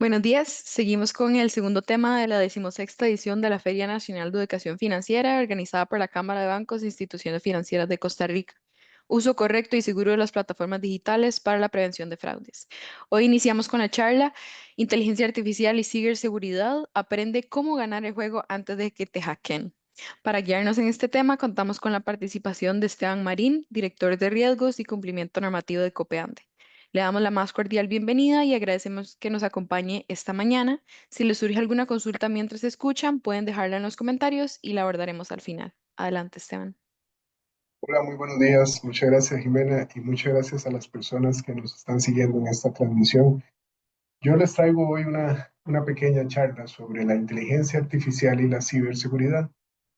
Buenos días, seguimos con el segundo tema de la decimosexta edición de la Feria Nacional de Educación Financiera, organizada por la Cámara de Bancos e Instituciones Financieras de Costa Rica. Uso correcto y seguro de las plataformas digitales para la prevención de fraudes. Hoy iniciamos con la charla Inteligencia Artificial y Ciberseguridad. Aprende cómo ganar el juego antes de que te hackeen. Para guiarnos en este tema, contamos con la participación de Esteban Marín, director de riesgos y cumplimiento normativo de Copeande. Le damos la más cordial bienvenida y agradecemos que nos acompañe esta mañana. Si les surge alguna consulta mientras escuchan, pueden dejarla en los comentarios y la abordaremos al final. Adelante, Esteban. Hola, muy buenos días. Muchas gracias, Jimena, y muchas gracias a las personas que nos están siguiendo en esta transmisión. Yo les traigo hoy una pequeña charla sobre la inteligencia artificial y la ciberseguridad,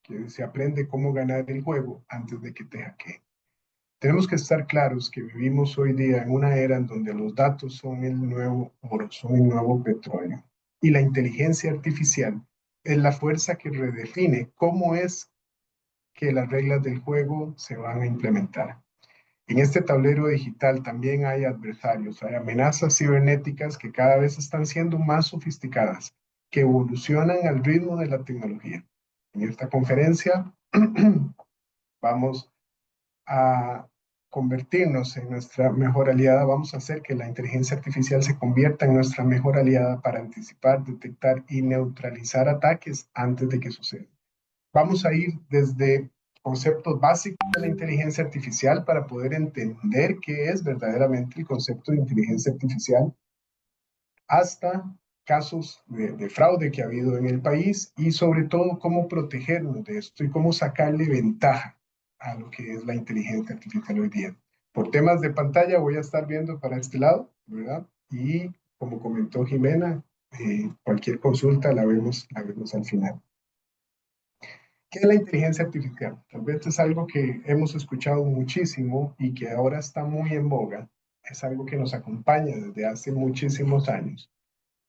que se aprende cómo ganar el juego antes de que te hackeen. Tenemos que estar claros que vivimos hoy día en una era en donde los datos son el nuevo oro, son el nuevo petróleo. Y la inteligencia artificial es la fuerza que redefine cómo es que las reglas del juego se van a implementar. En este tablero digital también hay adversarios, hay amenazas cibernéticas que cada vez están siendo más sofisticadas, que evolucionan al ritmo de la tecnología. En esta conferencia vamos a convertirnos en nuestra mejor aliada, vamos a hacer que la inteligencia artificial se convierta en nuestra mejor aliada para anticipar, detectar y neutralizar ataques antes de que sucedan. Vamos a ir desde conceptos básicos de la inteligencia artificial para poder entender qué es verdaderamente el concepto de inteligencia artificial, hasta casos de fraude que ha habido en el país y sobre todo cómo protegernos de esto y cómo sacarle ventaja a lo que es la inteligencia artificial hoy día. Por temas de pantalla voy a estar viendo para este lado, ¿verdad? Y como comentó Jimena, cualquier consulta la vemos al final. ¿Qué es la inteligencia artificial? Tal vez es algo que hemos escuchado muchísimo y que ahora está muy en boga. Es algo que nos acompaña desde hace muchísimos años,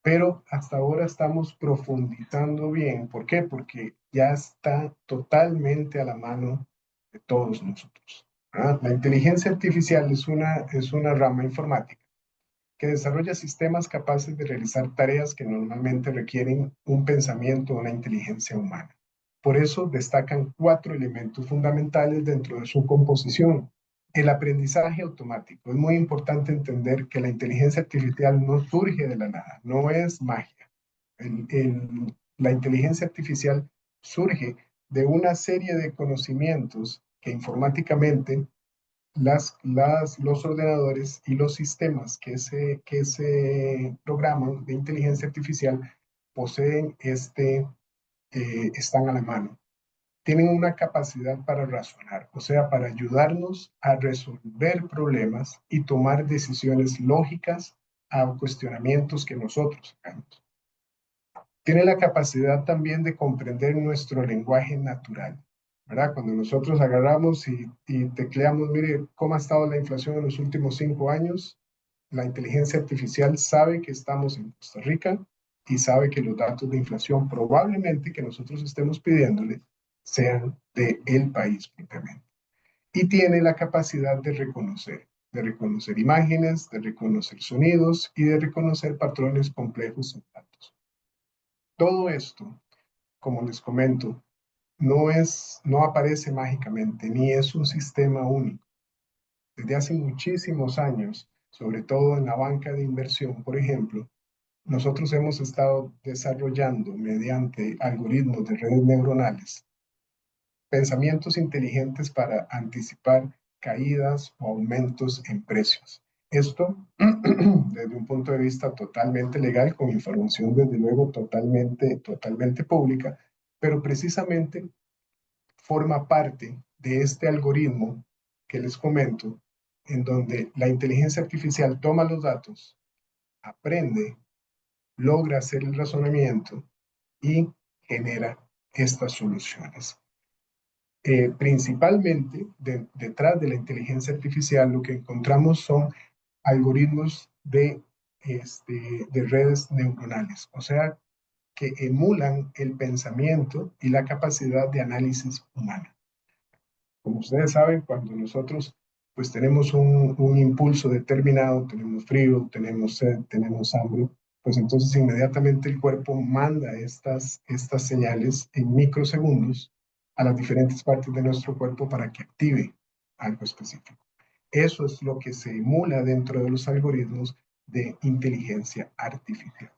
pero hasta ahora estamos profundizando bien. ¿Por qué? Porque ya está totalmente a la mano de todos nosotros. ¿Ah? La inteligencia artificial es una rama informática que desarrolla sistemas capaces de realizar tareas que normalmente requieren un pensamiento o una inteligencia humana. Por eso destacan cuatro elementos fundamentales dentro de su composición. El aprendizaje automático. Es muy importante entender que la inteligencia artificial no surge de la nada, no es magia. La inteligencia artificial surge de una serie de conocimientos que informáticamente los ordenadores y los sistemas que se programan de inteligencia artificial poseen están a la mano. Tienen una capacidad para razonar, o sea, para ayudarnos a resolver problemas y tomar decisiones lógicas a cuestionamientos que nosotros hagamos. Tiene la capacidad también de comprender nuestro lenguaje natural, ¿verdad? Cuando nosotros agarramos y tecleamos, mire cómo ha estado la inflación en los últimos 5 años, la inteligencia artificial sabe que estamos en Costa Rica y sabe que los datos de inflación probablemente que nosotros estemos pidiéndole sean del país propiamente. Y tiene la capacidad de reconocer imágenes, de reconocer sonidos y de reconocer patrones complejos en datos. Todo esto, como les comento, no aparece mágicamente, ni es un sistema único. Desde hace muchísimos años, sobre todo en la banca de inversión, por ejemplo, nosotros hemos estado desarrollando mediante algoritmos de redes neuronales pensamientos inteligentes para anticipar caídas o aumentos en precios. Esto desde un punto de vista totalmente legal, con información desde luego totalmente pública, pero precisamente forma parte de este algoritmo que les comento, en donde la inteligencia artificial toma los datos, aprende, logra hacer el razonamiento y genera estas soluciones. Principalmente detrás de la inteligencia artificial lo que encontramos son algoritmos de redes neuronales, o sea, que emulan el pensamiento y la capacidad de análisis humana. Como ustedes saben, cuando nosotros pues tenemos un impulso determinado, tenemos frío, tenemos sed, tenemos hambre, pues entonces inmediatamente el cuerpo manda estas señales en microsegundos a las diferentes partes de nuestro cuerpo para que active algo específico. Eso es lo que se emula dentro de los algoritmos de inteligencia artificial.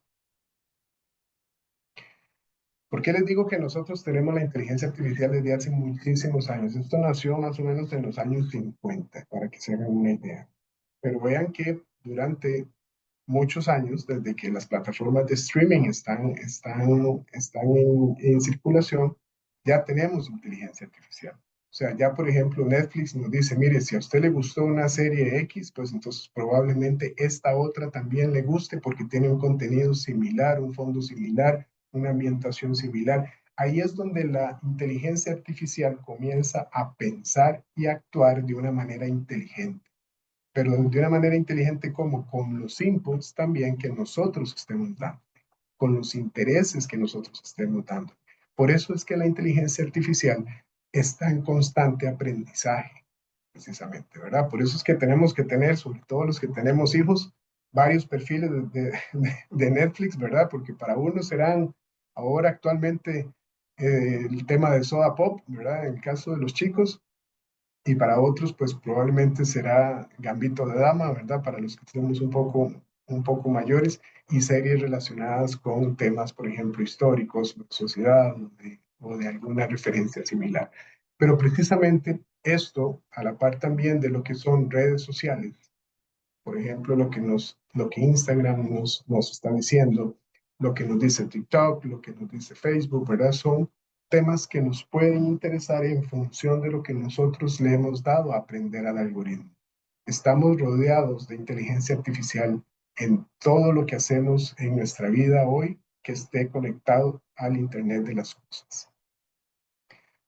¿Por qué les digo que nosotros tenemos la inteligencia artificial desde hace muchísimos años? Esto nació más o menos en los años 50, para que se hagan una idea. Pero vean que durante muchos años, desde que las plataformas de streaming están en circulación, ya tenemos inteligencia artificial. O sea, ya por ejemplo Netflix nos dice, mire, si a usted le gustó una serie X, pues entonces probablemente esta otra también le guste porque tiene un contenido similar, un fondo similar, una ambientación similar. Ahí es donde la inteligencia artificial comienza a pensar y actuar de una manera inteligente, pero de una manera inteligente como con los inputs también que nosotros estemos dando, con los intereses que nosotros estemos dando. Por eso es que la inteligencia artificial está en constante aprendizaje, precisamente, ¿verdad? Por eso es que tenemos que tener, sobre todo los que tenemos hijos, varios perfiles de Netflix, ¿verdad? Porque para unos serán ahora actualmente el tema de Soda Pop, ¿verdad? En el caso de los chicos, y para otros, pues probablemente será Gambito de Dama, ¿verdad? Para los que somos un poco mayores, y series relacionadas con temas, por ejemplo, históricos, de sociedad o de alguna referencia similar. Pero precisamente esto, a la par también de lo que son redes sociales, por ejemplo, lo que Instagram nos está diciendo, lo que nos dice TikTok, lo que nos dice Facebook, ¿verdad? Son temas que nos pueden interesar en función de lo que nosotros le hemos dado a aprender al algoritmo. Estamos rodeados de inteligencia artificial en todo lo que hacemos en nuestra vida hoy que esté conectado al Internet de las cosas.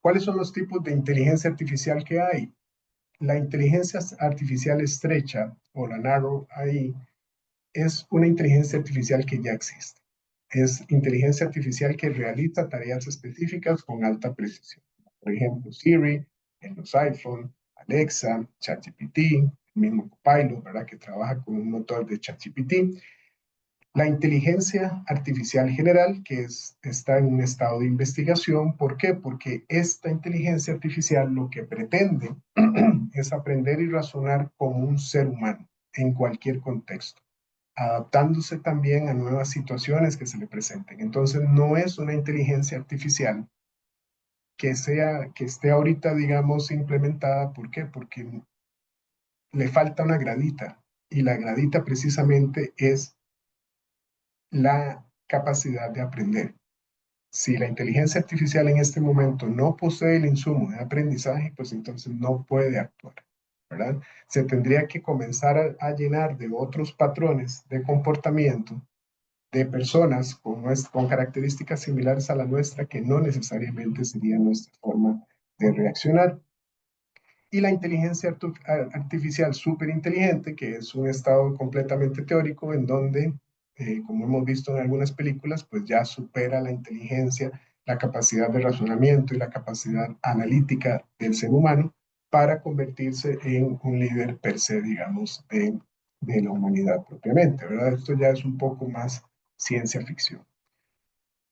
¿Cuáles son los tipos de inteligencia artificial que hay? La inteligencia artificial estrecha o la narrow AI es una inteligencia artificial que ya existe. Es inteligencia artificial que realiza tareas específicas con alta precisión. Por ejemplo, Siri en los iPhone, Alexa, ChatGPT, el mismo Copilot, ¿verdad? Que trabaja con un motor de ChatGPT. La inteligencia artificial general, que está en un estado de investigación. ¿Por qué? Porque esta inteligencia artificial lo que pretende es aprender y razonar como un ser humano en cualquier contexto, adaptándose también a nuevas situaciones que se le presenten. Entonces, no es una inteligencia artificial que esté ahorita, digamos, implementada. ¿Por qué? Porque le falta una gradita, y la gradita precisamente es la capacidad de aprender. Si la inteligencia artificial en este momento no posee el insumo de aprendizaje, pues entonces no puede actuar, ¿verdad? Se tendría que comenzar a llenar de otros patrones de comportamiento de personas con características similares a la nuestra, que no necesariamente sería nuestra forma de reaccionar. Y la inteligencia artificial superinteligente, que es un estado completamente teórico en donde, como hemos visto en algunas películas, pues ya supera la inteligencia, la capacidad de razonamiento y la capacidad analítica del ser humano para convertirse en un líder per se, digamos, de la humanidad propiamente, ¿verdad? Esto ya es un poco más ciencia ficción.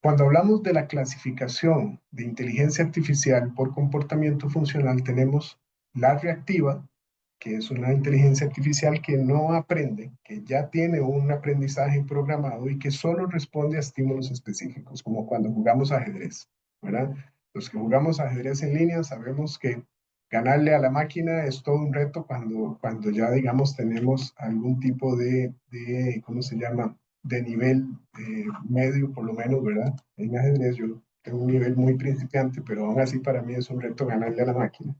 Cuando hablamos de la clasificación de inteligencia artificial por comportamiento funcional, tenemos la reactiva, que es una inteligencia artificial que no aprende, que ya tiene un aprendizaje programado y que solo responde a estímulos específicos, como cuando jugamos ajedrez, ¿verdad? Los que jugamos ajedrez en línea sabemos que ganarle a la máquina es todo un reto cuando ya, digamos, tenemos algún tipo ¿cómo se llama? De nivel medio, por lo menos, ¿verdad? En ajedrez yo tengo un nivel muy principiante, pero aún así para mí es un reto ganarle a la máquina.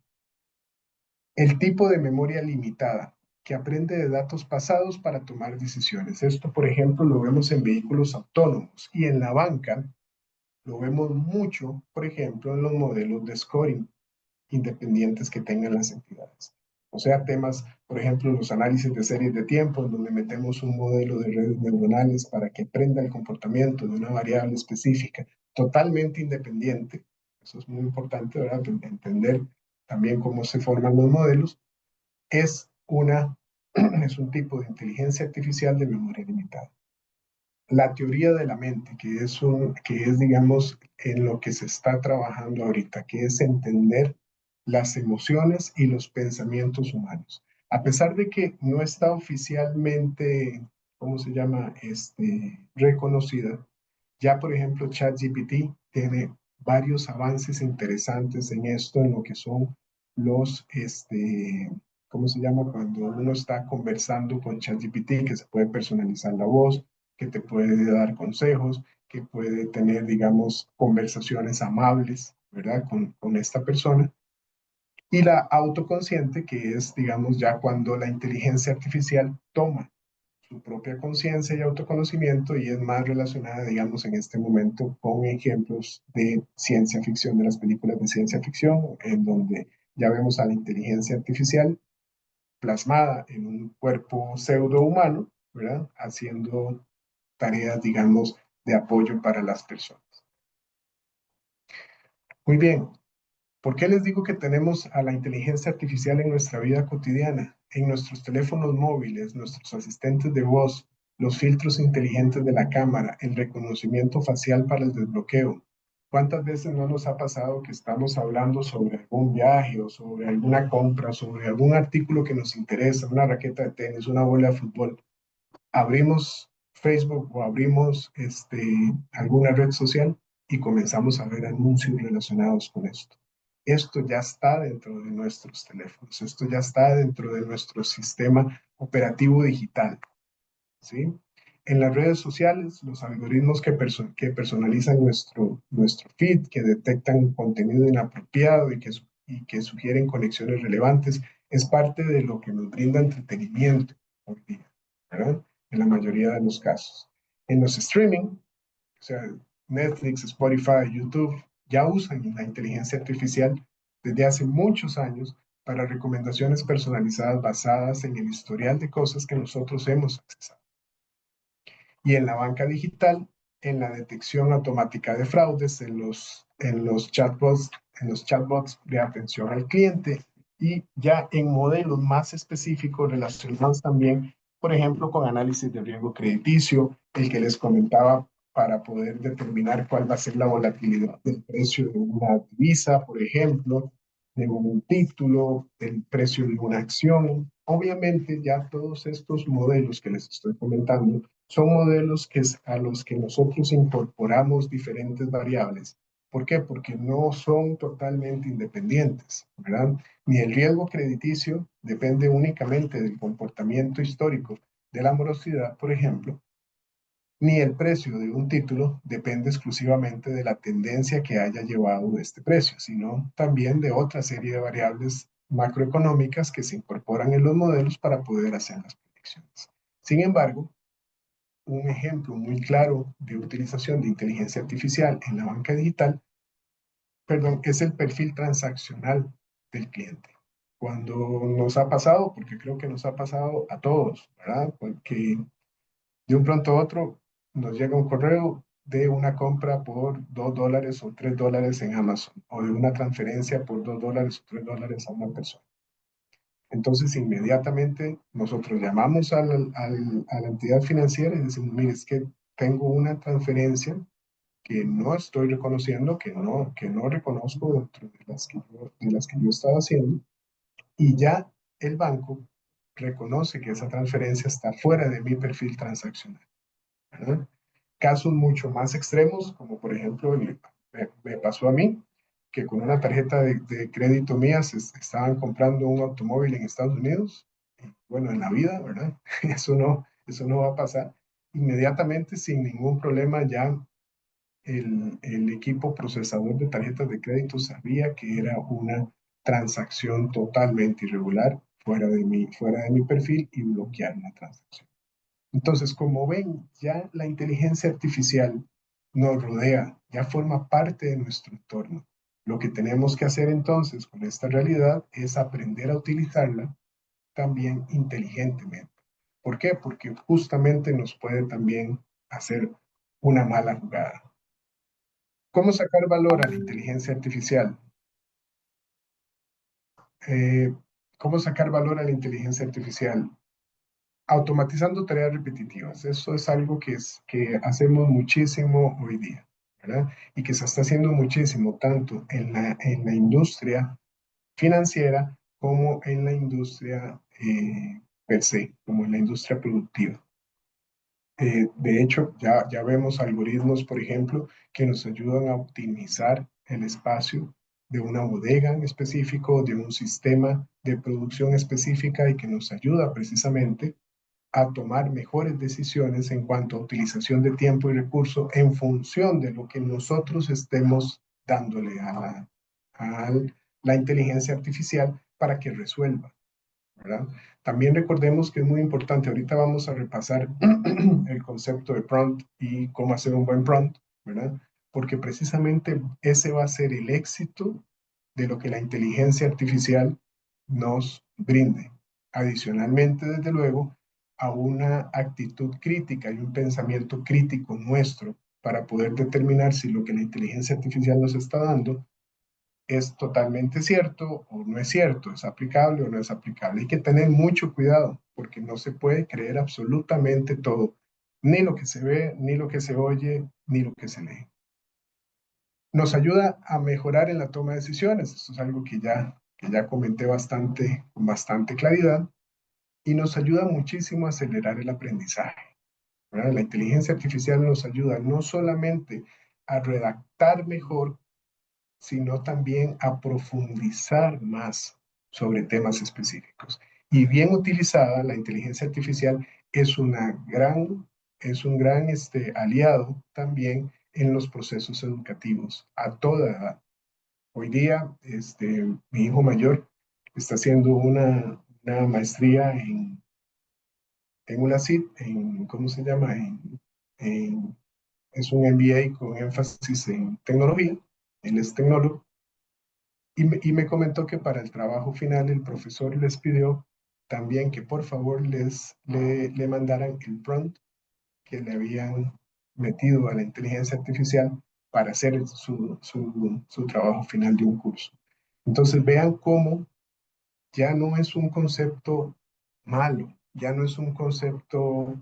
El tipo de memoria limitada, que aprende de datos pasados para tomar decisiones. Esto, por ejemplo, lo vemos en vehículos autónomos, y en la banca lo vemos mucho, por ejemplo, en los modelos de scoring independientes que tengan las entidades. O sea, temas, por ejemplo, los análisis de series de tiempo, en donde metemos un modelo de redes neuronales para que aprenda el comportamiento de una variable específica, totalmente independiente. Eso es muy importante, ¿verdad? Entender también cómo se forman los modelos. Es, una, es un tipo de inteligencia artificial de memoria limitada. la teoría de la mente, que es, digamos, en lo que se está trabajando ahorita, que es entender las emociones y los pensamientos humanos. A pesar de que no está oficialmente, ¿cómo se llama? Reconocida, ya, por ejemplo, ChatGPT tiene varios avances interesantes en esto, en lo que son ¿cómo se llama? Cuando uno está conversando con ChatGPT, que se puede personalizar la voz, que te puede dar consejos, que puede tener, digamos, conversaciones amables, ¿verdad? Con esta persona. Y la autoconsciente, que es, digamos, ya cuando la inteligencia artificial toma su propia conciencia y autoconocimiento y es más relacionada, digamos, en este momento con ejemplos de ciencia ficción, de las películas de ciencia ficción, en donde ya vemos a la inteligencia artificial plasmada en un cuerpo pseudo humano, ¿verdad? Haciendo tareas, digamos, de apoyo para las personas. Muy bien, ¿por qué les digo que tenemos a la inteligencia artificial en nuestra vida cotidiana? En nuestros teléfonos móviles, nuestros asistentes de voz, los filtros inteligentes de la cámara, el reconocimiento facial para el desbloqueo. ¿Cuántas veces no nos ha pasado que estamos hablando sobre algún viaje o sobre alguna compra, sobre algún artículo que nos interesa, una raqueta de tenis, una bola de fútbol? Abrimos Facebook o abrimos alguna red social y comenzamos a ver anuncios relacionados con esto. Esto ya está dentro de nuestros teléfonos, esto ya está dentro de nuestro sistema operativo digital, ¿sí? En las redes sociales, los algoritmos que personalizan nuestro feed, que detectan contenido inapropiado y que sugieren conexiones relevantes, es parte de lo que nos brinda entretenimiento hoy día, ¿verdad? En la mayoría de los casos. En los streaming, o sea, Netflix, Spotify, YouTube, ya usan la inteligencia artificial desde hace muchos años para recomendaciones personalizadas basadas en el historial de cosas que nosotros hemos accesado. Y en la banca digital, en la detección automática de fraudes, en los chatbots de atención al cliente y ya en modelos más específicos relacionados también, por ejemplo, con análisis de riesgo crediticio, el que les comentaba para poder determinar cuál va a ser la volatilidad del precio de una divisa, por ejemplo, de un título, del precio de una acción. Obviamente ya todos estos modelos que les estoy comentando son modelos a los que nosotros incorporamos diferentes variables. ¿Por qué? Porque no son totalmente independientes, ¿verdad? Ni el riesgo crediticio depende únicamente del comportamiento histórico de la morosidad, por ejemplo, ni el precio de un título depende exclusivamente de la tendencia que haya llevado este precio, sino también de otra serie de variables macroeconómicas que se incorporan en los modelos para poder hacer las predicciones. Sin embargo, un ejemplo muy claro de utilización de inteligencia artificial en la banca digital, perdón, es el perfil transaccional del cliente. Cuando nos ha pasado, porque creo que nos ha pasado a todos, ¿verdad? Porque de un pronto a otro nos llega un correo de una compra por $2 o $3 en Amazon, o de una transferencia por $2 o $3 a una persona. Entonces, inmediatamente nosotros llamamos a la entidad financiera y decimos, mire, es que tengo una transferencia que no estoy reconociendo, que no reconozco dentro de las que yo estaba haciendo, y ya el banco reconoce que esa transferencia está fuera de mi perfil transaccional, ¿verdad? Casos mucho más extremos, como por ejemplo me pasó a mí, que con una tarjeta de crédito mía se estaban comprando un automóvil en Estados Unidos. Y bueno, en la vida, ¿verdad? Eso no va a pasar. Inmediatamente, sin ningún problema, ya el equipo procesador de tarjetas de crédito sabía que era una transacción totalmente irregular fuera de mi perfil y bloquearon la transacción. Entonces, como ven, ya la inteligencia artificial nos rodea, ya forma parte de nuestro entorno. Lo que tenemos que hacer entonces con esta realidad es aprender a utilizarla también inteligentemente. ¿Por qué? Porque justamente nos puede también hacer una mala jugada. ¿Cómo sacar valor a la inteligencia artificial? Eh, ¿Cómo sacar valor a la inteligencia artificial? Automatizando tareas repetitivas. Eso es algo que hacemos muchísimo hoy día, ¿verdad? Y que se está haciendo muchísimo tanto en la industria financiera como en la industria per se, como en la industria productiva. De hecho, ya vemos algoritmos, por ejemplo, que nos ayudan a optimizar el espacio de una bodega en específico, de un sistema de producción específica y que nos ayuda precisamente a tomar mejores decisiones en cuanto a utilización de tiempo y recursos en función de lo que nosotros estemos dándole a la inteligencia artificial para que resuelva, ¿verdad? También recordemos que es muy importante, ahorita vamos a repasar el concepto de prompt y cómo hacer un buen prompt, ¿verdad? Porque precisamente ese va a ser el éxito de lo que la inteligencia artificial nos brinde. Adicionalmente, desde luego, a una actitud crítica y un pensamiento crítico nuestro para poder determinar si lo que la inteligencia artificial nos está dando es totalmente cierto o no es cierto, es aplicable o no es aplicable. Hay que tener mucho cuidado porque no se puede creer absolutamente todo, ni lo que se ve, ni lo que se oye, ni lo que se lee. Nos ayuda a mejorar en la toma de decisiones. Esto es algo que ya comenté bastante, con bastante claridad y nos ayuda muchísimo a acelerar el aprendizaje, ¿verdad? La inteligencia artificial nos ayuda no solamente a redactar mejor, sino también a profundizar más sobre temas específicos. Y bien utilizada, la inteligencia artificial es, es un gran aliado también en los procesos educativos a toda edad. Hoy día, mi hijo mayor está haciendo una maestría en una CIT, ¿cómo se llama? Es un MBA con énfasis en tecnología, él es tecnólogo, y me comentó que para el trabajo final el profesor les pidió también que por favor le mandaran el prompt que le habían metido a la inteligencia artificial para hacer su trabajo final de un curso. Entonces vean cómo ya no es un concepto malo, ya no es un concepto,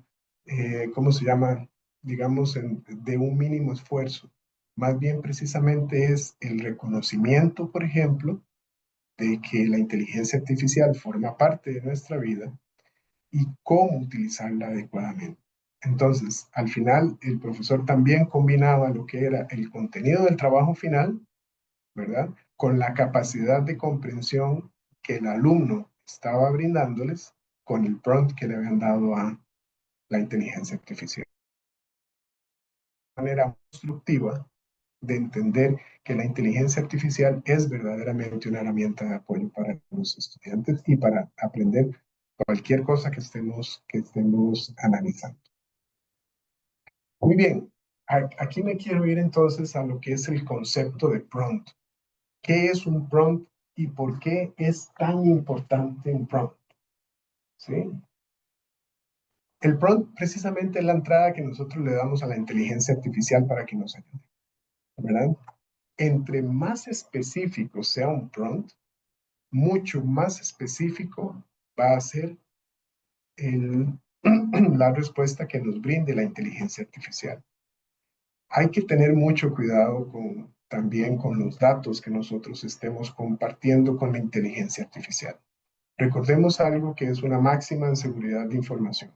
¿cómo se llama? Digamos, de un mínimo esfuerzo. Más bien precisamente es el reconocimiento, por ejemplo, de que la inteligencia artificial forma parte de nuestra vida y cómo utilizarla adecuadamente. Entonces, al final, el profesor también combinaba lo que era el contenido del trabajo final, ¿verdad? Con la capacidad de comprensión que el alumno estaba brindándoles con el prompt que le habían dado a la inteligencia artificial. De manera constructiva de entender que la inteligencia artificial es verdaderamente una herramienta de apoyo para los estudiantes y para aprender cualquier cosa que estemos analizando. Muy bien, aquí me quiero ir entonces a lo que es el concepto de prompt. ¿Qué es un prompt y por qué es tan importante un prompt? ¿Sí? El prompt precisamente es la entrada que nosotros le damos a la inteligencia artificial para que nos ayude, ¿verdad? Entre más específico sea un prompt, mucho más específico va a ser el, la respuesta que nos brinde la inteligencia artificial. Hay que tener mucho cuidado también con los datos que nosotros estemos compartiendo con la inteligencia artificial. Recordemos algo que es una máxima en seguridad de información.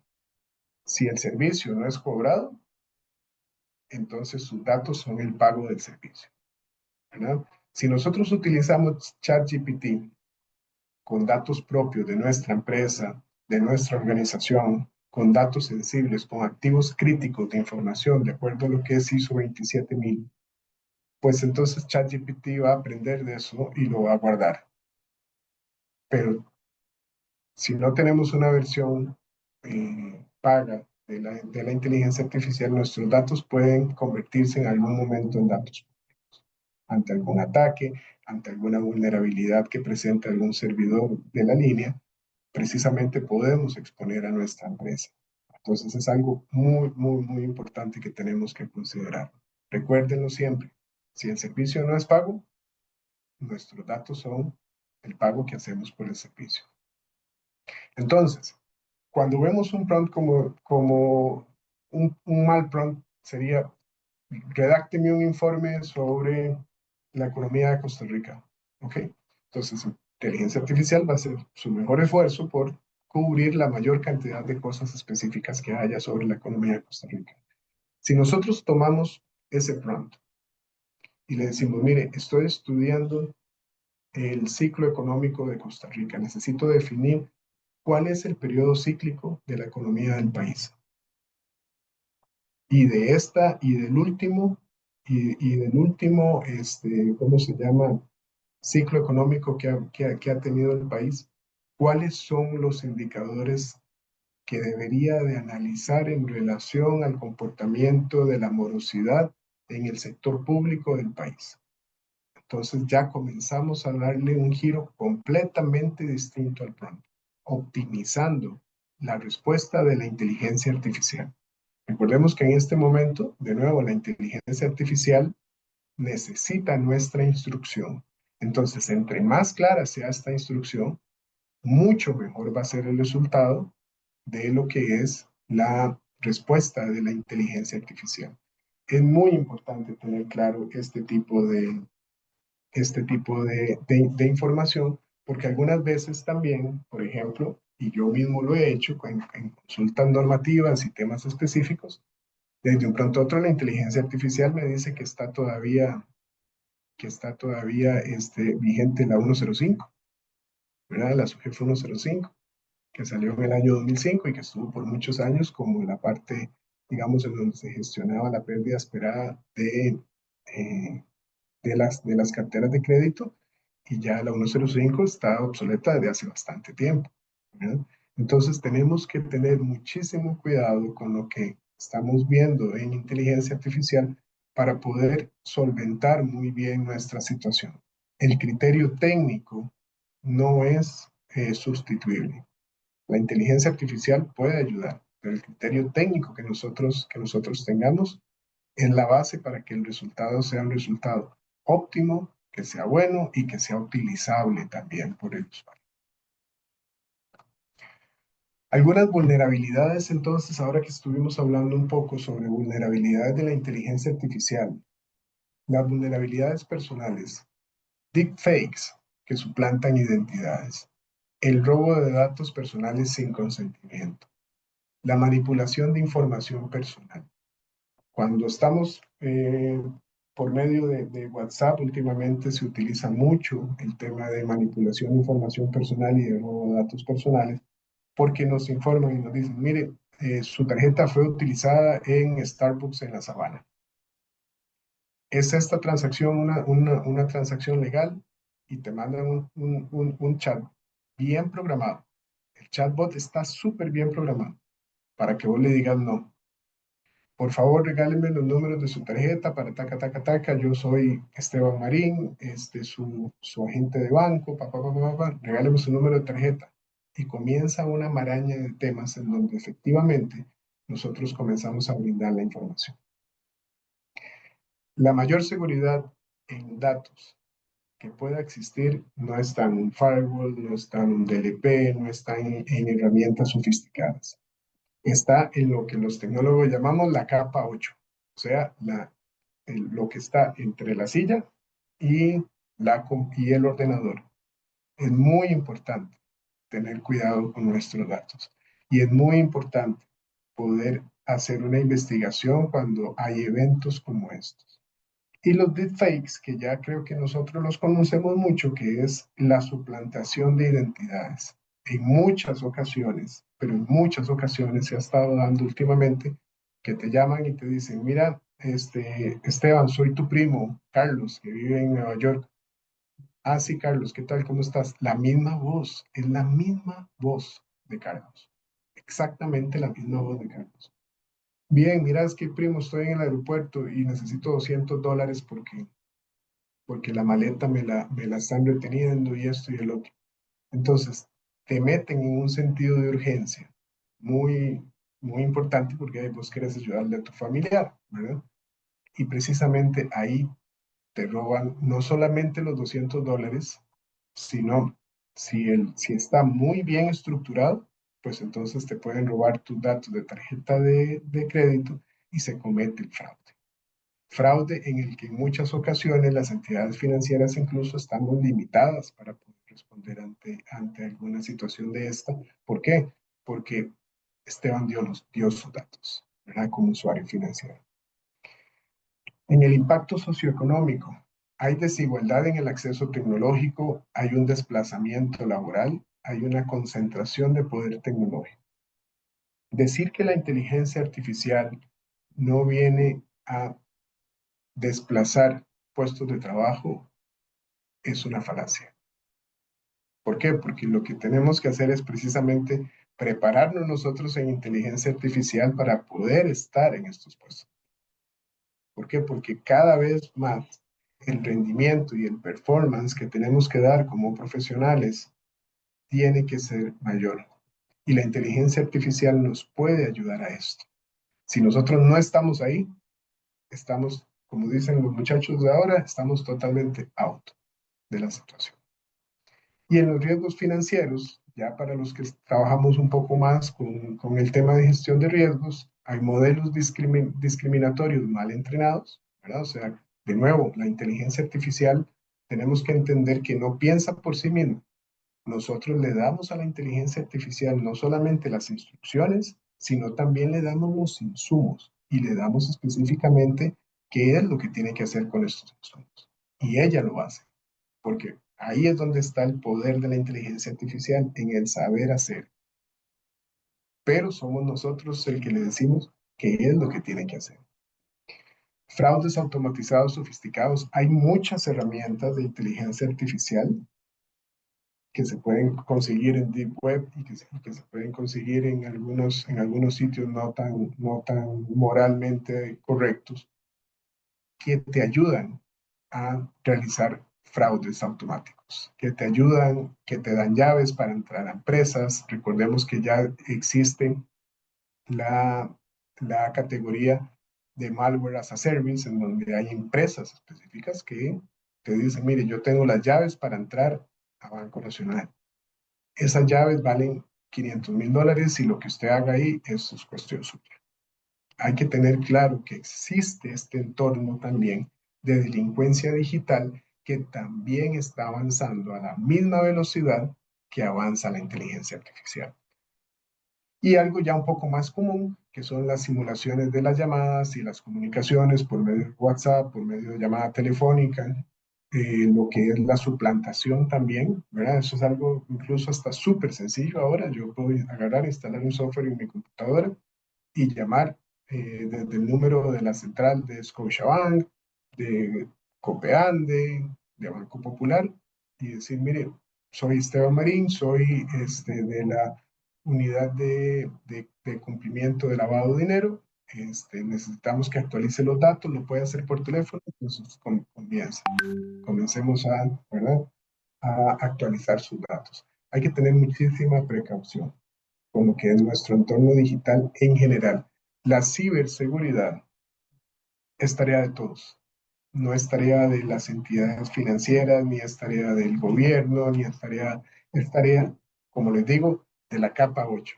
Si el servicio no es cobrado, entonces sus datos son el pago del servicio, ¿verdad? Si nosotros utilizamos ChatGPT con datos propios de nuestra empresa, de nuestra organización, con datos sensibles, con activos críticos de información, de acuerdo a lo que es ISO 27000, pues entonces ChatGPT va a aprender de eso y lo va a guardar. Pero si no tenemos una versión paga de la inteligencia artificial, nuestros datos pueden convertirse en algún momento en datos ante algún ataque, ante alguna vulnerabilidad que presente algún servidor de la línea, precisamente podemos exponer a nuestra empresa. Entonces es algo muy, muy, muy importante que tenemos que considerar. Recuérdenlo siempre, si el servicio no es pago, nuestros datos son el pago que hacemos por el servicio. Entonces, Cuando vemos un prompt como un mal prompt, sería redácteme un informe sobre la economía de Costa Rica. ¿Ok? Entonces, inteligencia artificial va a hacer su mejor esfuerzo por cubrir la mayor cantidad de cosas específicas que haya sobre la economía de Costa Rica. Si nosotros tomamos ese prompt y le decimos, mire, estoy estudiando el ciclo económico de Costa Rica, necesito definir cuál es el periodo cíclico de la economía del país. Y de esta y del último, ¿cómo se llama? Ciclo económico que ha tenido el país, ¿cuáles son los indicadores que debería de analizar en relación al comportamiento de la morosidad en el sector público del país? Entonces ya comenzamos a darle un giro completamente distinto al prompt, optimizando la respuesta de la inteligencia artificial. Recordemos que en este momento, de nuevo, la inteligencia artificial necesita nuestra instrucción. Entonces, entre más clara sea esta instrucción, mucho mejor va a ser el resultado de lo que es la respuesta de la inteligencia artificial. Es muy importante tener claro de información, porque algunas veces también, por ejemplo, y yo mismo lo he hecho en consultas normativas y temas específicos, desde un pronto a otro la inteligencia artificial me dice que está todavía vigente la 105, ¿verdad? La SUGEF 105, que salió en el año 2005 y que estuvo por muchos años como la parte, digamos, en donde se gestionaba la pérdida esperada eh, de las carteras de crédito, y ya la 105 está obsoleta desde hace bastante tiempo, ¿verdad? Entonces tenemos que tener muchísimo cuidado con lo que estamos viendo en inteligencia artificial para poder solventar muy bien nuestra situación. El criterio técnico no es sustituible. La inteligencia artificial puede ayudar, pero el criterio técnico que nosotros tengamos es la base para que el resultado sea un resultado óptimo, que sea bueno y que sea utilizable también por el usuario. Algunas vulnerabilidades, entonces, ahora que estuvimos hablando un poco sobre vulnerabilidades de la inteligencia artificial, las vulnerabilidades personales, deepfakes que suplantan identidades, el robo de datos personales sin consentimiento, la manipulación de información personal. Cuando estamos por medio de WhatsApp, últimamente se utiliza mucho el tema de manipulación de información personal y de robo de datos personales, porque nos informan y nos dicen, mire, su tarjeta fue utilizada en Starbucks en La Sabana. ¿Es esta transacción una transacción legal? Y te mandan un chat bien programado. El chatbot está súper bien programado para que vos le digas no. Por favor, regálenme los números de su tarjeta para taca, taca, taca. Yo soy Esteban Marín, su agente de banco, papá, papá, papá. Regáleme su número de tarjeta. Y comienza una maraña de temas en donde efectivamente nosotros comenzamos a brindar la información. La mayor seguridad en datos que pueda existir no está en un firewall, no está en un DLP, no está en herramientas sofisticadas. Está en lo que los tecnólogos llamamos la capa 8, o sea, lo que está entre la silla y, y el ordenador. Es muy importante tener cuidado con nuestros datos y es muy importante poder hacer una investigación cuando hay eventos como estos. Y los deepfakes, que ya creo que nosotros los conocemos mucho, que es la suplantación de identidades. En muchas ocasiones, pero en muchas ocasiones se ha estado dando últimamente que te llaman y te dicen, mira, Esteban, soy tu primo, Carlos, que vive en Nueva York. Ah, sí, Carlos, ¿qué tal? ¿Cómo estás? La misma voz, es la misma voz de Carlos. Exactamente la misma voz de Carlos. Bien, mira, es que primo, estoy en el aeropuerto y necesito $200 porque la maleta me la están reteniendo y esto y el otro. Entonces, te meten en un sentido de urgencia muy, muy importante porque vos querés ayudarle a tu familiar, ¿verdad? Y precisamente ahí te roban no solamente los $200, sino si está muy bien estructurado, pues entonces te pueden robar tus datos de tarjeta de crédito y se comete el fraude. Fraude en el que en muchas ocasiones las entidades financieras incluso estamos limitadas para poder responder ante alguna situación de esta. ¿Por qué? Porque Esteban dio sus datos, ¿verdad? Como usuario financiero. En el impacto socioeconómico, hay desigualdad en el acceso tecnológico, hay un desplazamiento laboral, hay una concentración de poder tecnológico. Decir que la inteligencia artificial no viene a desplazar puestos de trabajo es una falacia. ¿Por qué? Porque lo que tenemos que hacer es precisamente prepararnos nosotros en inteligencia artificial para poder estar en estos puestos. ¿Por qué? Porque cada vez más el rendimiento y el performance que tenemos que dar como profesionales tiene que ser mayor. Y la inteligencia artificial nos puede ayudar a esto. Si nosotros no estamos ahí, estamos, como dicen los muchachos de ahora, estamos totalmente out de la situación. Y en los riesgos financieros, ya para los que trabajamos un poco más con el tema de gestión de riesgos, hay modelos discriminatorios mal entrenados, ¿verdad? O sea, de nuevo, la inteligencia artificial tenemos que entender que no piensa por sí misma. Nosotros le damos a la inteligencia artificial no solamente las instrucciones, sino también le damos los insumos y le damos específicamente qué es lo que tiene que hacer con estos insumos. Y ella lo hace, porque ahí es donde está el poder de la inteligencia artificial, en el saber hacer. Pero somos nosotros el que le decimos qué es lo que tiene que hacer. Fraudes automatizados sofisticados. Hay muchas herramientas de inteligencia artificial que se pueden conseguir en Deep Web y que se pueden conseguir en algunos sitios no tan moralmente correctos, que te ayudan a realizar fraudes automáticos, que te ayudan, que te dan llaves para entrar a empresas. Recordemos que ya existe la, la categoría de malware as a service, en donde hay empresas específicas que te dicen, mire, yo tengo las llaves para entrar a Banco Nacional. Esas llaves valen $500,000 y lo que usted haga ahí es cuestión suya. Hay que tener claro que existe este entorno también de delincuencia digital que también está avanzando a la misma velocidad que avanza la inteligencia artificial. Y algo ya un poco más común, que son las simulaciones de las llamadas y las comunicaciones por medio de WhatsApp, por medio de llamada telefónica, lo que es la suplantación también, ¿verdad? Eso es algo incluso hasta súper sencillo ahora. Yo puedo agarrar, instalar un software en mi computadora y llamar desde el número de la central de Scotiabank, de Copeande, de Banco Popular, y decir, mire, soy Esteban Marín, soy de la unidad de cumplimiento de lavado de dinero, necesitamos que actualice los datos, lo puede hacer por teléfono, entonces comencemos ¿verdad? A actualizar sus datos. Hay que tener muchísima precaución con lo que es nuestro entorno digital en general. La ciberseguridad es tarea de todos. No es tarea de las entidades financieras, ni es tarea del gobierno, ni es tarea, como les digo, de la capa 8,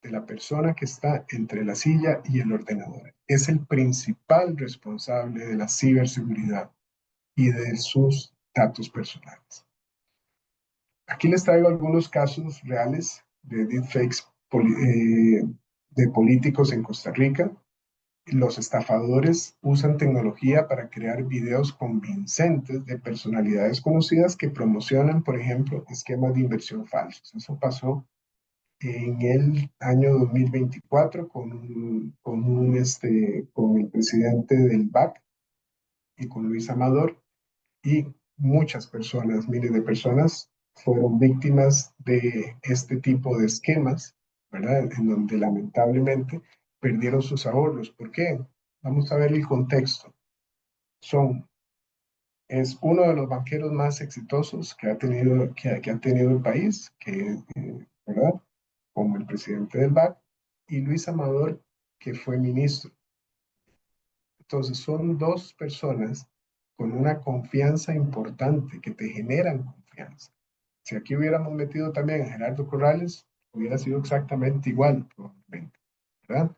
de la persona que está entre la silla y el ordenador. Es el principal responsable de la ciberseguridad y de sus datos personales. Aquí les traigo algunos casos reales de deepfakes de políticos en Costa Rica. Los estafadores usan tecnología para crear videos convincentes de personalidades conocidas que promocionan, por ejemplo, esquemas de inversión falsos. Eso pasó en el año 2024 con el presidente del BAC y con Luis Amador, y muchas personas, miles de personas, fueron víctimas de este tipo de esquemas, ¿verdad? En donde lamentablemente perdieron sus ahorros. ¿Por qué? Vamos a ver el contexto. Es uno de los banqueros más exitosos que ha tenido el país, ¿verdad? Como el presidente del BAC, y Luis Amador, que fue ministro. Entonces son dos personas con una confianza importante que te generan confianza. Si aquí hubiéramos metido también a Gerardo Corrales, hubiera sido exactamente igual, probablemente, ¿verdad?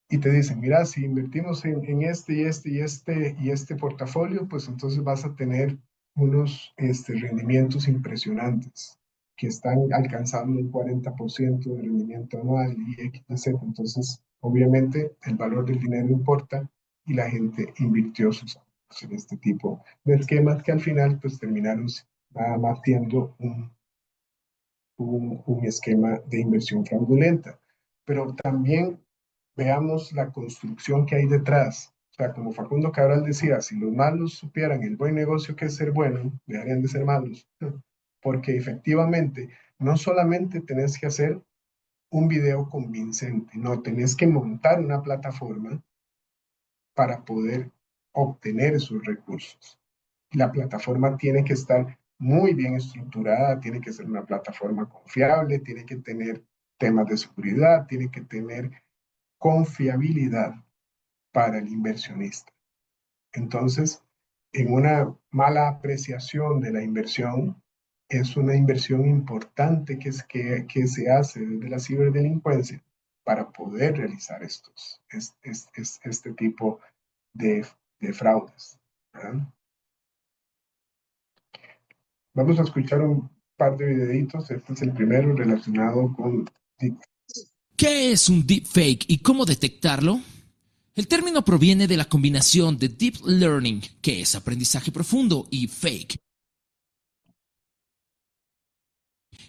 Y te dicen, mira, si invertimos en este y este y este y este portafolio, pues entonces vas a tener unos rendimientos impresionantes que están alcanzando un 40% de rendimiento anual y X, etc. Entonces, obviamente, el valor del dinero importa y la gente invirtió sus ahorros en este tipo de esquemas que al final pues terminaron nada más siendo un esquema de inversión fraudulenta. Pero también veamos la construcción que hay detrás. O sea, como Facundo Cabral decía, si los malos supieran el buen negocio que es ser bueno, dejarían de ser malos. Porque efectivamente, no solamente tenés que hacer un video convincente, no, tenés que montar una plataforma para poder obtener esos recursos. La plataforma tiene que estar muy bien estructurada, tiene que ser una plataforma confiable, tiene que tener temas de seguridad, tiene que tener confiabilidad para el inversionista. Entonces, en una mala apreciación de la inversión, es una inversión importante que se hace desde la ciberdelincuencia para poder realizar este tipo de, de fraudes, ¿verdad? Vamos a escuchar un par de videitos. Este es el primero relacionado con ¿Qué es un deepfake y cómo detectarlo? El término proviene de la combinación de deep learning, que es aprendizaje profundo, y fake,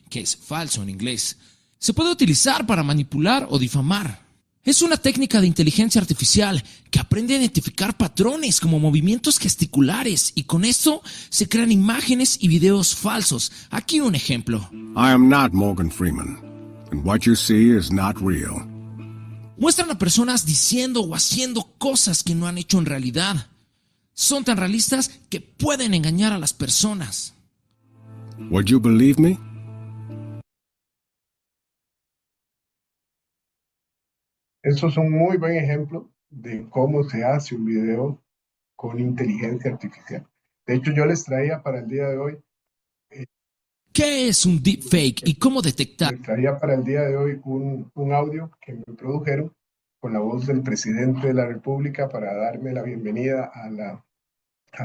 que es falso en inglés. Se puede utilizar para manipular o difamar. Es una técnica de inteligencia artificial que aprende a identificar patrones como movimientos gesticulares y con esto se crean imágenes y videos falsos. Aquí un ejemplo. I am not Morgan Freeman, and what you see is not real. Muestran a personas diciendo o haciendo cosas que no han hecho en realidad. Son tan realistas que pueden engañar a las personas. Would you believe me? Eso es un muy buen ejemplo de cómo se hace un video con inteligencia artificial. De hecho, yo les traía para el día de hoy, ¿Qué es un deepfake y cómo detectar? les traía para el día de hoy un audio que me produjeron con la voz del presidente de la República para darme la bienvenida a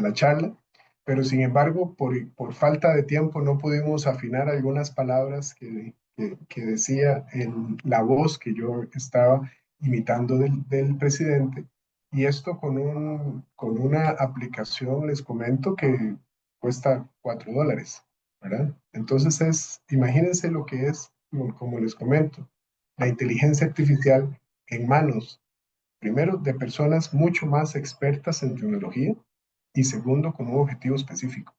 la charla, pero sin embargo, por falta de tiempo no pudimos afinar algunas palabras que decía en la voz que yo estaba imitando del presidente. Y esto con una aplicación, les comento que cuesta $4, ¿verdad? Entonces imagínense lo que es, como les comento, la inteligencia artificial en manos, primero, de personas mucho más expertas en tecnología y segundo, con un objetivo específico,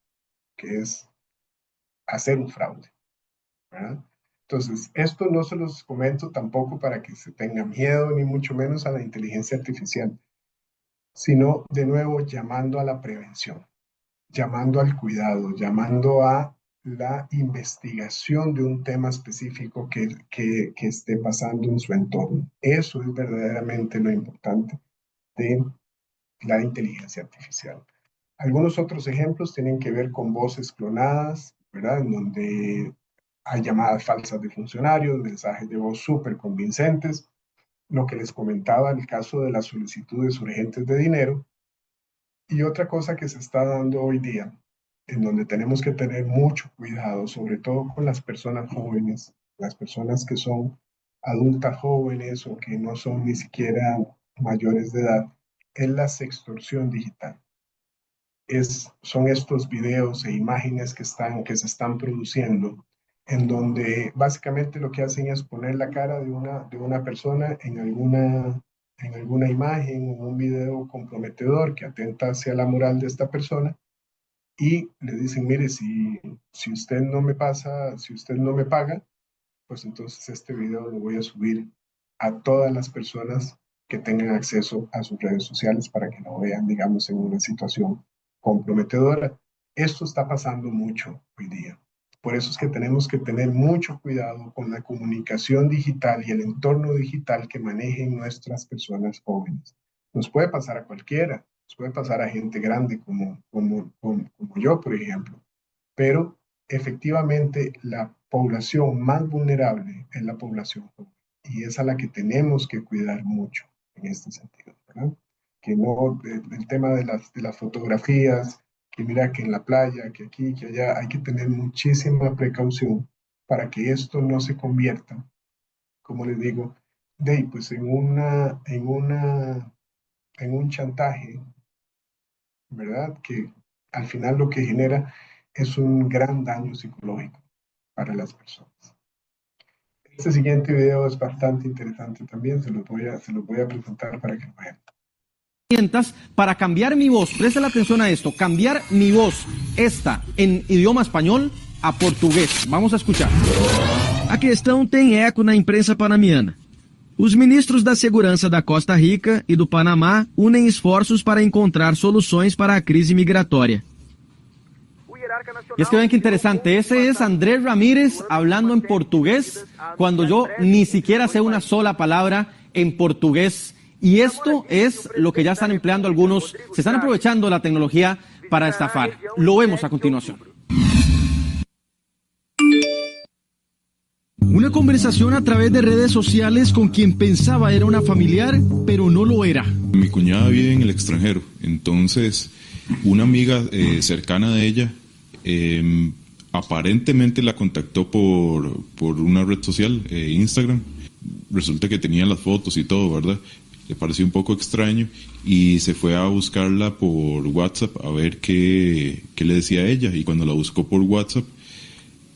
que es hacer un fraude, ¿verdad? Entonces, esto no se los comento tampoco para que se tenga miedo, ni mucho menos a la inteligencia artificial, sino de nuevo llamando a la prevención, llamando al cuidado, llamando a la investigación de un tema específico que esté pasando en su entorno. Eso es verdaderamente lo importante de la inteligencia artificial. Algunos otros ejemplos tienen que ver con voces clonadas, ¿verdad? En donde hay llamadas falsas de funcionarios, mensajes de voz súper convincentes. Lo que les comentaba, el caso de las solicitudes urgentes de dinero. Y otra cosa que se está dando hoy día, en donde tenemos que tener mucho cuidado, sobre todo con las personas jóvenes, las personas que son adultas jóvenes o que no son ni siquiera mayores de edad, es la sextorsión digital. Son estos videos e imágenes que se están produciendo, en donde básicamente lo que hacen es poner la cara de una persona en alguna imagen, en un video comprometedor que atenta hacia la moral de esta persona y le dicen, mire, si usted no me pasa, si usted no me paga, pues entonces este video lo voy a subir a todas las personas que tengan acceso a sus redes sociales para que lo vean, digamos, en una situación comprometedora. Esto está pasando mucho hoy día. Por eso es que tenemos que tener mucho cuidado con la comunicación digital y el entorno digital que manejen nuestras personas jóvenes. Nos puede pasar a cualquiera, nos puede pasar a gente grande como yo, por ejemplo, pero efectivamente población más vulnerable es la población joven. Y es a la que tenemos que cuidar mucho en este sentido, ¿verdad? Que no, el tema de las fotografías, que mira que en la playa, que aquí, que allá, hay que tener muchísima precaución para que esto no se convierta, como les digo, pues en un chantaje, ¿verdad? Que al final lo que genera es un gran daño psicológico para las personas. Este siguiente video es bastante interesante también, se los voy a presentar para que lo vean. Herramientas para cambiar mi voz, presta atención a esto, cambiar mi voz, esta en idioma espanhol a português. Vamos a escuchar. A questão tem eco na imprensa panamiana. Os ministros da Segurança da Costa Rica e do Panamá unem esforços para encontrar soluções para a crise migratória. Y es que ven qué interesante, ese es Andrés Ramírez hablando en portugués cuando yo ni siquiera sé una sola palabra en portugués. Y esto es lo que ya están empleando algunos, se están aprovechando la tecnología para estafar. Lo vemos a continuación. Una conversación a través de redes sociales con quien pensaba era una familiar, pero no lo era. Mi cuñada vive en el extranjero, entonces una amiga cercana de ella aparentemente la contactó por una red social, Instagram. Resulta que tenía las fotos y todo, ¿verdad? Le pareció un poco extraño y se fue a buscarla por WhatsApp a ver qué le decía a ella. Y cuando la buscó por WhatsApp,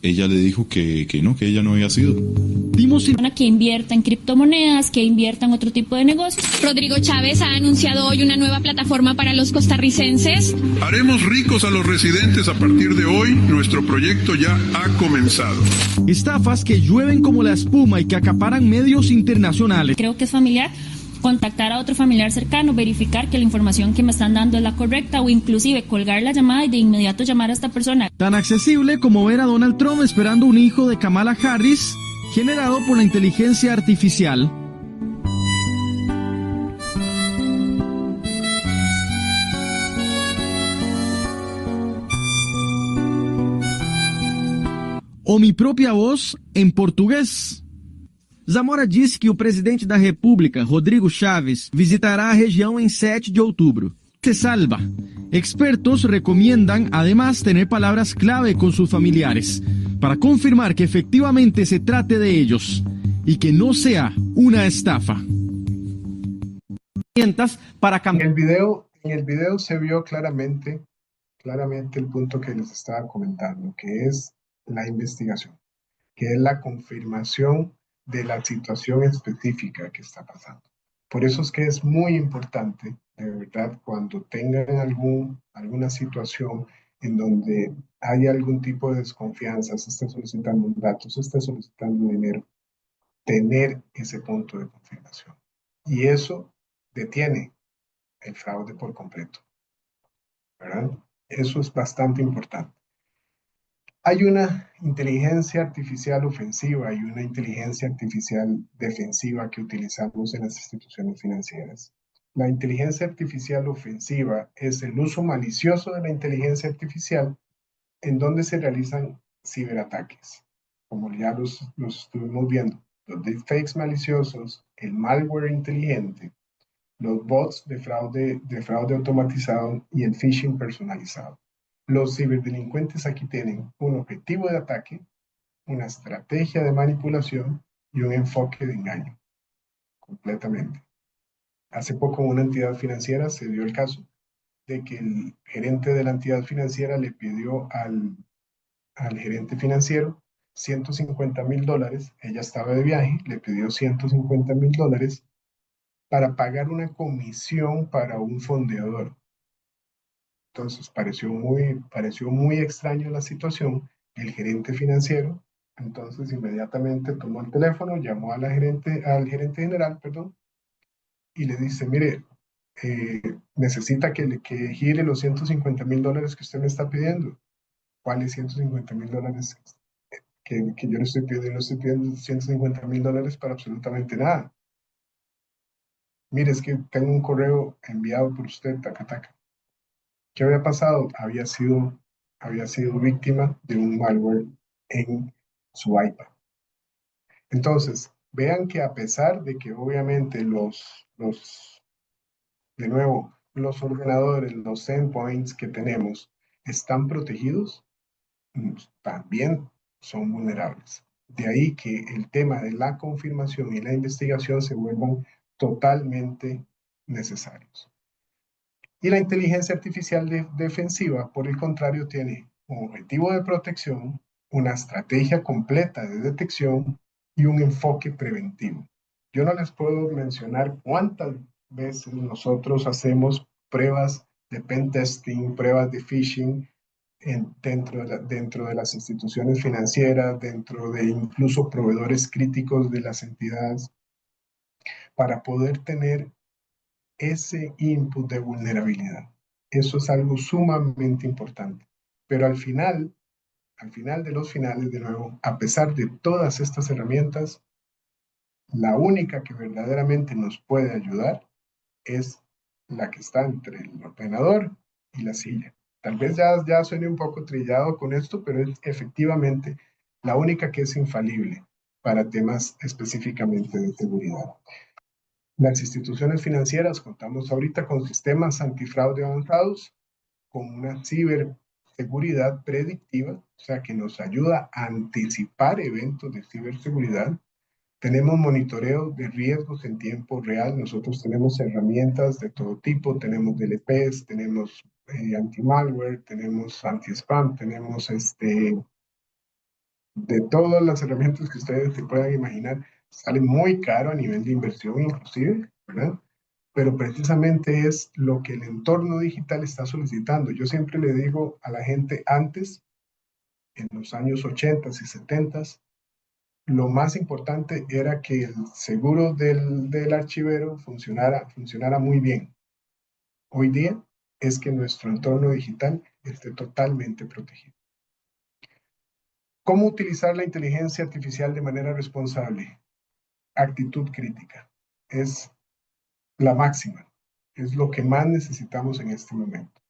ella le dijo que no, que ella no había sido. Que invierta en criptomonedas, que invierta en otro tipo de negocios. Rodrigo Chávez ha anunciado hoy una nueva plataforma para los costarricenses. Haremos ricos a los residentes a partir de hoy. Nuestro proyecto ya ha comenzado. Estafas que llueven como la espuma y que acaparan medios internacionales. Creo que es familiar. Contactar a otro familiar cercano, verificar que la información que me están dando es la correcta o inclusive colgar la llamada y de inmediato llamar a esta persona. Tan accesible como ver a Donald Trump esperando un hijo de Kamala Harris, generado por la inteligencia artificial. O mi propia voz em português. Zamora disse que o presidente da República, Rodrigo Chávez, visitará a região em 7 de outubro. Se salva. Expertos recomiendan además tener palabras clave con sus familiares para confirmar que efectivamente se trate de ellos y que no sea una estafa. Para cambiar. En el video se vio claramente el punto que les estaba comentando, que es la investigación, que es la confirmación de la situación específica que está pasando. Por eso es que es muy importante, de verdad, cuando tengan alguna situación en donde hay algún tipo de desconfianza, se está solicitando un dato, se está solicitando dinero, tener ese punto de confirmación. Y eso detiene el fraude por completo, ¿verdad? Eso es bastante importante. Hay una inteligencia artificial ofensiva y una inteligencia artificial defensiva que utilizamos en las instituciones financieras. La inteligencia artificial ofensiva es el uso malicioso de la inteligencia artificial en donde se realizan ciberataques, como ya los estuvimos viendo. Los deepfakes maliciosos, el malware inteligente, los bots de fraude automatizado y el phishing personalizado. Los ciberdelincuentes aquí tienen un objetivo de ataque, una estrategia de manipulación y un enfoque de engaño, completamente. Hace poco una entidad financiera se dio el caso de que el gerente de la entidad financiera le pidió al gerente financiero $150,000, ella estaba de viaje, le pidió $150,000 para pagar una comisión para un fondeador. Entonces pareció muy extraño la situación. El gerente financiero, entonces inmediatamente tomó el teléfono, llamó al gerente general, y le dice, mire, necesita que gire los $150,000 que usted me está pidiendo. ¿Cuáles $150,000 que yo le estoy pidiendo? No estoy pidiendo $150,000 para absolutamente nada. Mire, es que tengo un correo enviado por usted, taca, taca. ¿Qué había pasado? Había sido víctima de un malware en su iPad. Entonces, vean que a pesar de que obviamente de nuevo, los ordenadores, los endpoints que tenemos están protegidos, también son vulnerables. De ahí que el tema de la confirmación y la investigación se vuelvan totalmente necesarios. Y la inteligencia artificial defensiva, por el contrario, tiene un objetivo de protección, una estrategia completa de detección y un enfoque preventivo. Yo no les puedo mencionar cuántas veces nosotros hacemos pruebas de pen testing, pruebas de phishing dentro de las instituciones financieras, dentro de incluso proveedores críticos de las entidades, para poder tener ese input de vulnerabilidad. Eso es algo sumamente importante. Pero al final de los finales, de nuevo, a pesar de todas estas herramientas, la única que verdaderamente nos puede ayudar es la que está entre el ordenador y la silla. Tal vez ya suene un poco trillado con esto, pero es efectivamente la única que es infalible para temas específicamente de seguridad. Las instituciones financieras contamos ahorita con sistemas antifraude avanzados, con una ciberseguridad predictiva, o sea, que nos ayuda a anticipar eventos de ciberseguridad. Tenemos monitoreo de riesgos en tiempo real. Nosotros tenemos herramientas de todo tipo. Tenemos DLPs, tenemos anti-malware, tenemos anti-spam, tenemos de todas las herramientas que ustedes se puedan imaginar. Sale muy caro a nivel de inversión inclusive, ¿verdad? Pero precisamente es lo que el entorno digital está solicitando. Yo siempre le digo a la gente antes, en los años 80 y 70, lo más importante era que el seguro del archivero funcionara muy bien. Hoy día es que nuestro entorno digital esté totalmente protegido. ¿Cómo utilizar la inteligencia artificial de manera responsable? Actitud crítica. Es la máxima. Es lo que más necesitamos en este momento.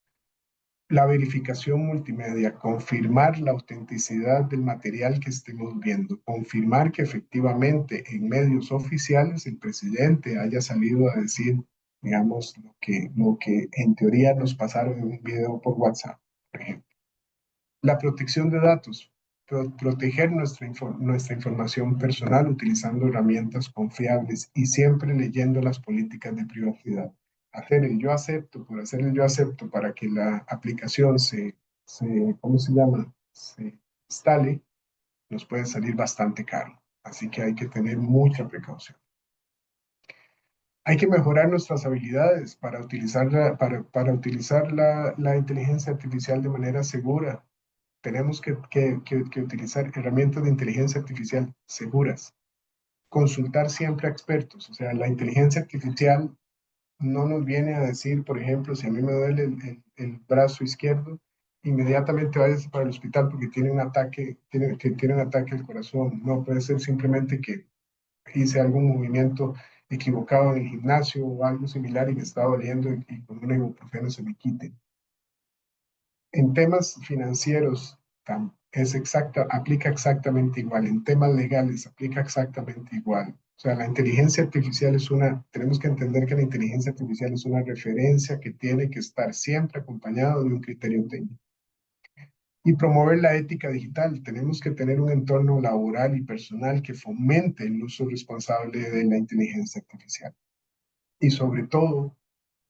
La verificación multimedia, confirmar la autenticidad del material que estemos viendo, confirmar que efectivamente en medios oficiales el presidente haya salido a decir, digamos, lo que en teoría nos pasaron en un video por WhatsApp, por ejemplo. La protección de datos, proteger nuestra información personal utilizando herramientas confiables y siempre leyendo las políticas de privacidad. Hacer el yo acepto por hacer el yo acepto para que la aplicación ¿cómo se llama? Se instale, nos puede salir bastante caro. Así que hay que tener mucha precaución. Hay que mejorar nuestras habilidades para utilizar la inteligencia artificial de manera segura. Tenemos que utilizar herramientas de inteligencia artificial seguras. Consultar siempre a expertos. O sea, la inteligencia artificial no nos viene a decir, por ejemplo, si a mí me duele el brazo izquierdo, inmediatamente váyase para el hospital porque tiene un ataque al corazón. No, puede ser simplemente que hice algún movimiento equivocado en el gimnasio o algo similar y me está doliendo y con un ibuprofeno se me quite. En temas financieros aplica exactamente igual. En temas legales aplica exactamente igual. O sea, la inteligencia artificial tenemos que entender que la inteligencia artificial es una referencia que tiene que estar siempre acompañado de un criterio técnico. Y promover la ética digital. Tenemos que tener un entorno laboral y personal que fomente el uso responsable de la inteligencia artificial. Y sobre todo,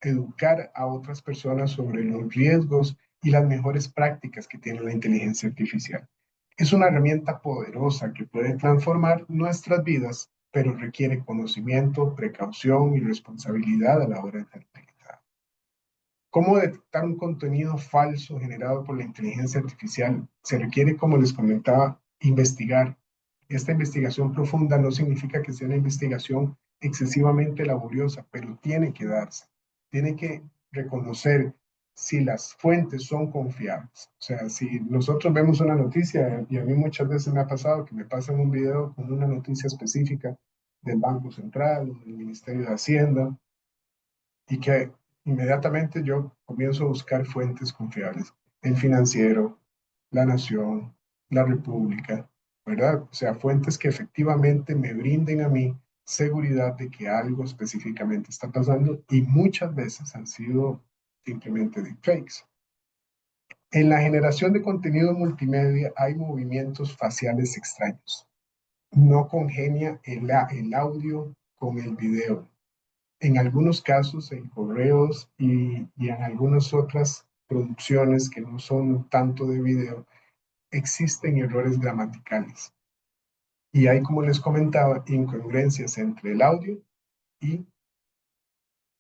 educar a otras personas sobre los riesgos y las mejores prácticas que tiene la inteligencia artificial. Es una herramienta poderosa que puede transformar nuestras vidas, pero requiere conocimiento, precaución y responsabilidad a la hora de ser utilizada. ¿Cómo detectar un contenido falso generado por la inteligencia artificial? Se requiere, como les comentaba, investigar. Esta investigación profunda no significa que sea una investigación excesivamente laboriosa, pero tiene que darse. Tiene que reconocer si las fuentes son confiables. O sea, si nosotros vemos una noticia, y a mí muchas veces me ha pasado que me pasan un video con una noticia específica del Banco Central o del Ministerio de Hacienda, y que inmediatamente yo comienzo a buscar fuentes confiables. El Financiero, La Nación, La República, ¿verdad? O sea, fuentes que efectivamente me brinden a mí seguridad de que algo específicamente está pasando y muchas veces han sido simplemente deepfakes. En la generación de contenido multimedia hay movimientos faciales extraños. No congenia el audio con el video. En algunos casos, en correos y en algunas otras producciones que no son tanto de video, existen errores gramaticales. Y hay, como les comentaba, incongruencias entre el audio y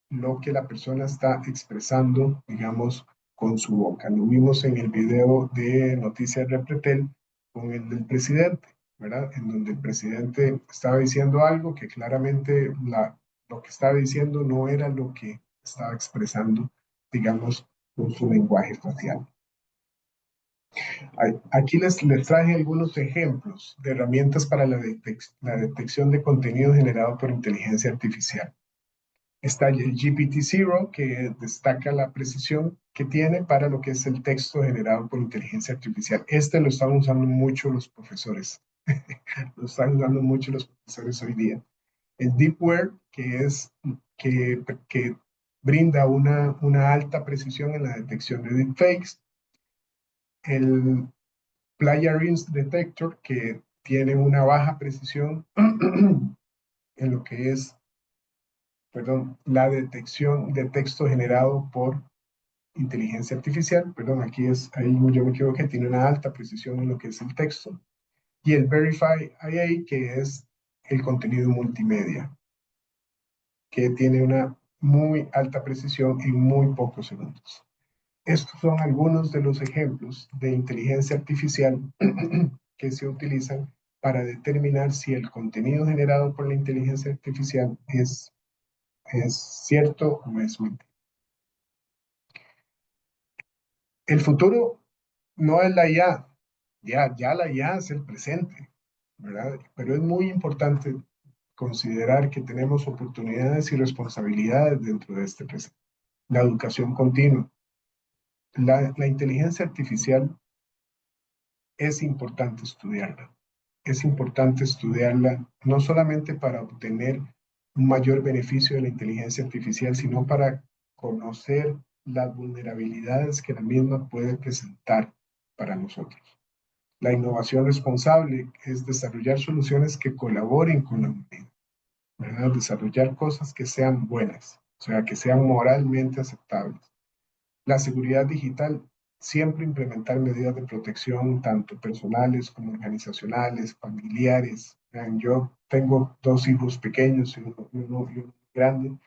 lo que la persona está expresando, digamos, con su boca. Lo vimos en el video de Noticias Repretel con el del presidente, ¿verdad? En donde el presidente estaba diciendo algo que claramente lo que estaba diciendo no era lo que estaba expresando, digamos, con su lenguaje facial. Aquí les traje algunos ejemplos de herramientas para la detección de contenido generado por inteligencia artificial. Está el GPT-0, que destaca la precisión que tiene para lo que es el texto generado por inteligencia artificial. Este lo están usando mucho los profesores. Lo están usando mucho los profesores hoy día. El Deepware, que brinda una alta precisión en la detección de deepfakes. El Plagiarism Detector, que tiene una baja precisión en lo que es, perdón, la detección de texto generado por inteligencia artificial. Perdón, ahí yo me equivoqué, tiene una alta precisión en lo que es el texto. Y el Verify IA, que es el contenido multimedia, que tiene una muy alta precisión en muy pocos segundos. Estos son algunos de los ejemplos de inteligencia artificial que se utilizan para determinar si el contenido generado por la inteligencia artificial es cierto o es mentira. El futuro no es la IA, ya la IA es el presente, ¿verdad? Pero es muy importante considerar que tenemos oportunidades y responsabilidades dentro de este presente. La educación continua. La inteligencia artificial es importante estudiarla. Es importante estudiarla no solamente para obtener un mayor beneficio de la inteligencia artificial, sino para conocer las vulnerabilidades que la misma puede presentar para nosotros. La innovación responsable es desarrollar soluciones que colaboren con la humanidad, ¿verdad? Desarrollar cosas que sean buenas, o sea, que sean moralmente aceptables. La seguridad digital, siempre implementar medidas de protección, tanto personales como organizacionales, familiares. Yo tengo 2 hijos pequeños y uno grande,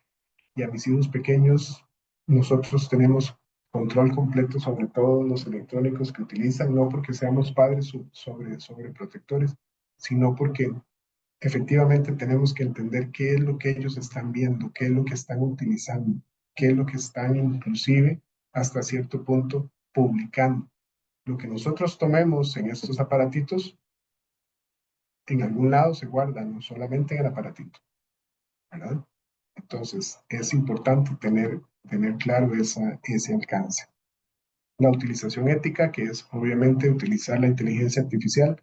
y a mis hijos pequeños nosotros tenemos control completo sobre todos los electrónicos que utilizan, no porque seamos padres sobreprotectores, sino porque efectivamente tenemos que entender qué es lo que ellos están viendo, qué es lo que están utilizando, qué es lo que están inclusive hasta cierto punto publicando. Lo que nosotros tomemos en estos aparatitos, en algún lado se guarda, no solamente en el aparatito, ¿verdad? Entonces, es importante tener claro ese alcance. La utilización ética, que es obviamente utilizar la inteligencia artificial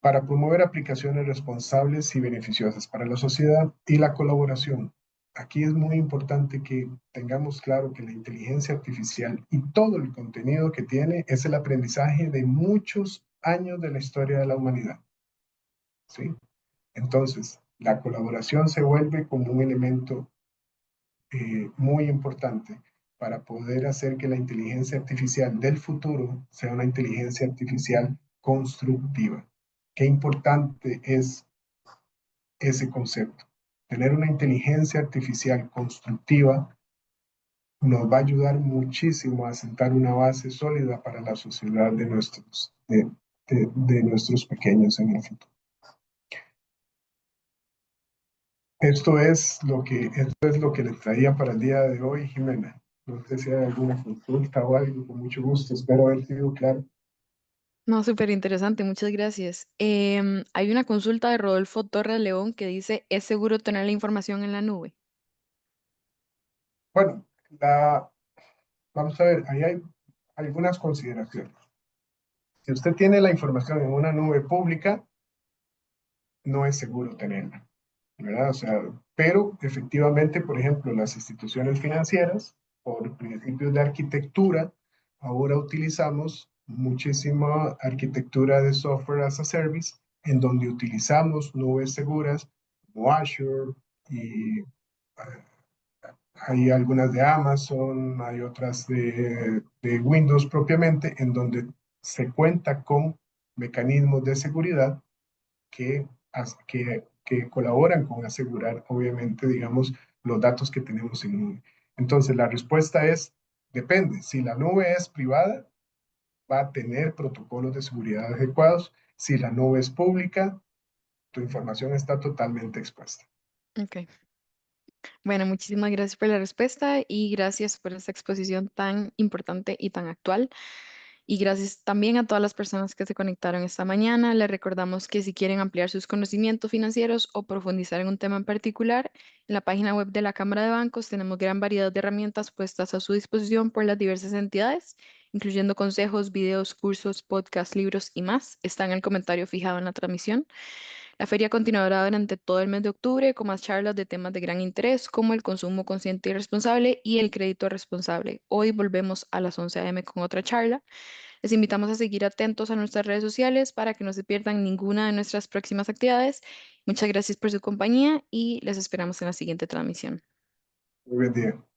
para promover aplicaciones responsables y beneficiosas para la sociedad, y la colaboración. Aquí es muy importante que tengamos claro que la inteligencia artificial y todo el contenido que tiene es el aprendizaje de muchos años de la historia de la humanidad, ¿sí? Entonces, la colaboración se vuelve como un elemento muy importante para poder hacer que la inteligencia artificial del futuro sea una inteligencia artificial constructiva. Qué importante es ese concepto. Tener una inteligencia artificial constructiva nos va a ayudar muchísimo a sentar una base sólida para la sociedad de nuestros pequeños en el futuro. Esto es lo que les traía para el día de hoy, Jimena. No sé si hay alguna consulta o algo, con mucho gusto. Espero haber sido claro. No, súper interesante, muchas gracias. Hay una consulta de Rodolfo Torres León que dice, ¿es seguro tener la información en la nube? Bueno, vamos a ver, ahí hay algunas consideraciones. Si usted tiene la información en una nube pública, no es seguro tenerla, ¿verdad? O sea, pero efectivamente, por ejemplo, las instituciones financieras, por principios de arquitectura, ahora utilizamos muchísima arquitectura de software as a service, en donde utilizamos nubes seguras como Azure y hay algunas de Amazon, hay otras de Windows propiamente, en donde se cuenta con mecanismos de seguridad que colaboran con asegurar, obviamente, digamos, los datos que tenemos en nube. Entonces, la respuesta es, depende. Si la nube es privada, va a tener protocolos de seguridad adecuados. Si la nube es pública, tu información está totalmente expuesta. Ok. Bueno, muchísimas gracias por la respuesta y gracias por esta exposición tan importante y tan actual. Y gracias también a todas las personas que se conectaron esta mañana. Les recordamos que si quieren ampliar sus conocimientos financieros o profundizar en un tema en particular, en la página web de la Cámara de Bancos tenemos gran variedad de herramientas puestas a su disposición por las diversas entidades, incluyendo consejos, videos, cursos, podcasts, libros y más. Está en el comentario fijado en la transmisión. La feria continuará durante todo el mes de octubre con más charlas de temas de gran interés como el consumo consciente y responsable y el crédito responsable. Hoy volvemos a las 11 a.m. con otra charla. Les invitamos a seguir atentos a nuestras redes sociales para que no se pierdan ninguna de nuestras próximas actividades. Muchas gracias por su compañía y les esperamos en la siguiente transmisión. Muy buen día.